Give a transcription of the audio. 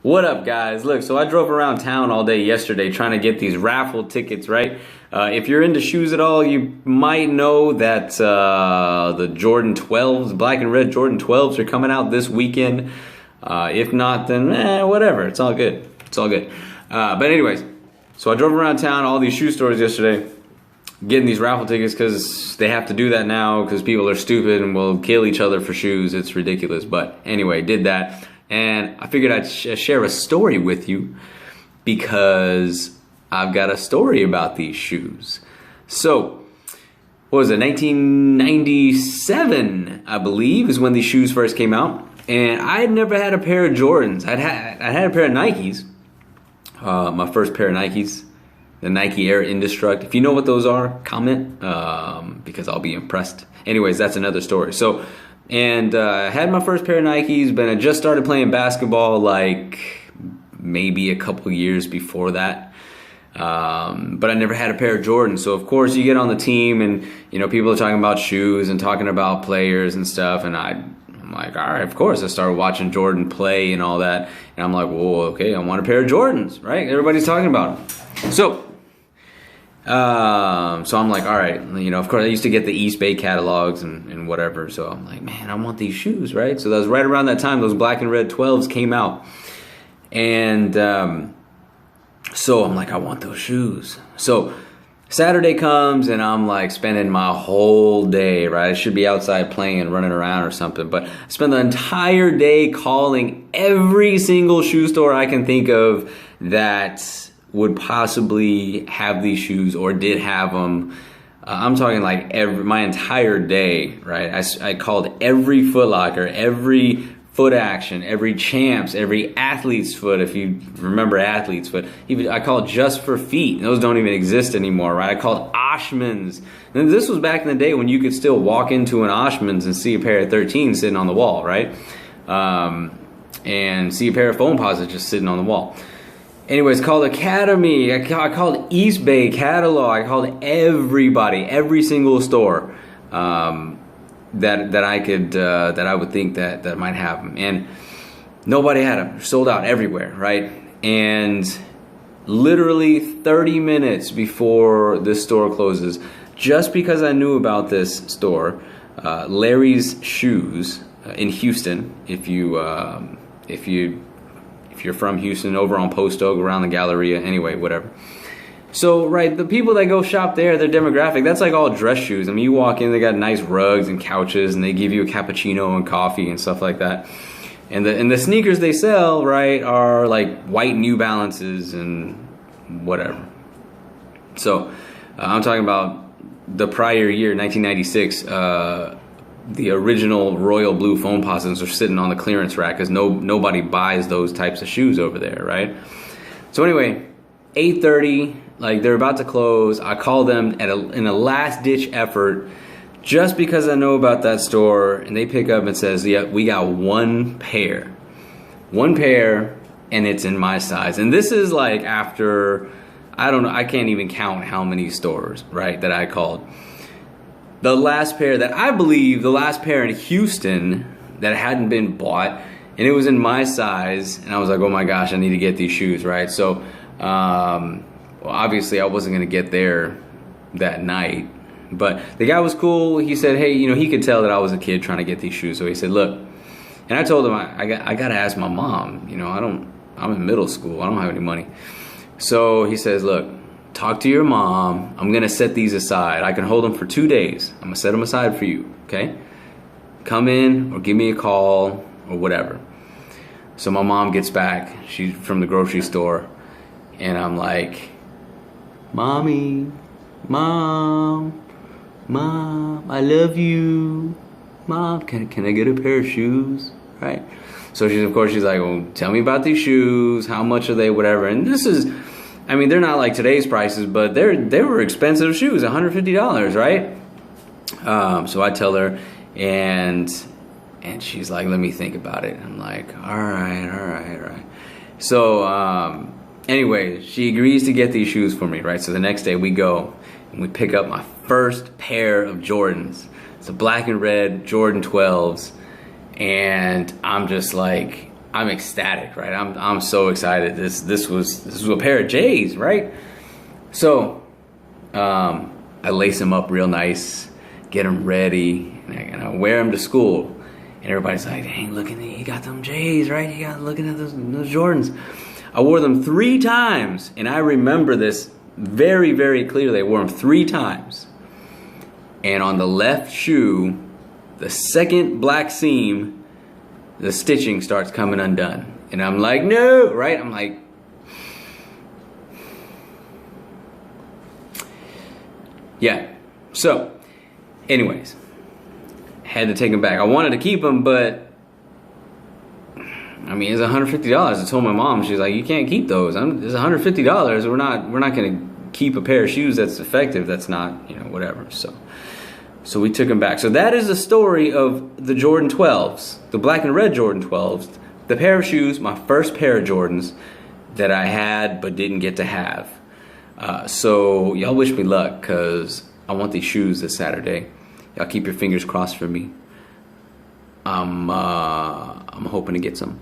What up, guys? Look, so I drove around town all day yesterday trying to get these raffle tickets, right? If you're into shoes at all, you might know that the Jordan 12s, black and red Jordan 12s are coming out this weekend. If not, then whatever. It's all good. It's all good. But anyways, so I drove around town, all these shoe stores yesterday, getting these raffle tickets because they have to do that now because people are stupid and will kill each other for shoes. It's ridiculous. But anyway, did that. And I figured I'd share a story with you because I've got a story about these shoes. So, what was it, 1997, I believe, is when these shoes first came out. And I had never had a pair of Jordans. I had a pair of Nikes, my first pair of Nikes, the Nike Air Indestruct. If you know what those are, comment, because I'll be impressed. Anyways, that's another story. So, I had my first pair of Nikes, but I just started playing basketball like maybe a couple years before that. But I never had a pair of Jordans. So of course you get on the team and people are talking about shoes and talking about players and stuff, and I'm like, all right, of course. I started watching Jordan play and all that, and I'm like, whoa, okay, I want a pair of Jordans, right? Everybody's talking about them. So I'm like, all right, of course I used to get the East Bay catalogs and whatever. So I'm like, man, I want these shoes, right? So that was right around that time those black and red 12s came out. And so I'm like, I want those shoes. So Saturday comes and I'm like spending my whole day, right? I should be outside playing and running around or something, but I spent the entire day calling every single shoe store I can think of that would possibly have these shoes or did have them. I'm talking like my entire day, right? I called every Foot Locker, every Foot Action, every Champs, every Athlete's Foot, if you remember Athlete's Foot. Even I called Just for Feet. Those don't even exist anymore, right? I called Oshman's. And this was back in the day when you could still walk into an Oshman's and see a pair of 13s sitting on the wall, right? And see a pair of Foamposites just sitting on the wall. Anyways, called Academy, I called East Bay Catalog, I called everybody, every single store that I would think that might have them, and nobody had them. Sold out everywhere, right? And literally 30 minutes before this store closes, just because I knew about this store, Larry's Shoes in Houston, if you're from Houston, over on Post Oak, around the Galleria, anyway, whatever. So, right, the people that go shop there, their demographic, that's like all dress shoes. I mean, you walk in, they got nice rugs and couches, and they give you a cappuccino and coffee and stuff like that. And the sneakers they sell, right, are like white New Balances and whatever. So, I'm talking about the prior year, 1996, the original royal blue Foamposites are sitting on the clearance rack because nobody buys those types of shoes over there, right? So anyway, 8:30, like they're about to close. I call them in a last-ditch effort just because I know about that store, and they pick up and says, yeah, we got one pair, and it's in my size. And this is like after, I don't know, I can't even count how many stores, right, that I called. The last pair that I believe, the last pair in Houston that hadn't been bought, and it was in my size, and I was like, oh my gosh, I need to get these shoes, right? So, well, obviously I wasn't gonna get there that night, but the guy was cool. He said, hey, he could tell that I was a kid trying to get these shoes, so he said, look, and I told him, I gotta ask my mom, I'm in middle school, I don't have any money. So he says, look, talk to your mom. I'm gonna set these aside. I can hold them for 2 days. I'm gonna set them aside for you, okay? Come in or give me a call or whatever. So my mom gets back. She's from the grocery store, and I'm like, Mommy, Mom, I love you. Mom, can I get a pair of shoes, right? So she's like, well, tell me about these shoes. How much are they, whatever. And this is, I mean, they're not like today's prices, but they were expensive shoes, $150, right? So I tell her, and she's like, let me think about it. I'm like, all right. So anyway, she agrees to get these shoes for me, right? So the next day we go and we pick up my first pair of Jordans. It's a black and red Jordan 12s, and I'm just like, I'm ecstatic, right? I'm so excited. This was a pair of J's, right? So I lace them up real nice, get them ready, and I wear them to school. And everybody's like, dang, look at you got them J's, right? You got looking at those Jordans. I wore them 3 times, and I remember this very, very clearly. I wore them 3 times. And on the left shoe, the second black seam, the stitching starts coming undone. And I'm like, no, right? I'm like, yeah. So, anyways, had to take them back. I wanted to keep them, but I mean, it's $150. I told my mom, she's like, you can't keep those. It's $150. We're not going to keep a pair of shoes that's effective. That's not, you know, whatever. So we took them back. So that is the story of the Jordan 12s, the black and red Jordan 12s, the pair of shoes, my first pair of Jordans that I had but didn't get to have. So y'all wish me luck, because I want these shoes this Saturday. Y'all keep your fingers crossed for me. I'm hoping to get some.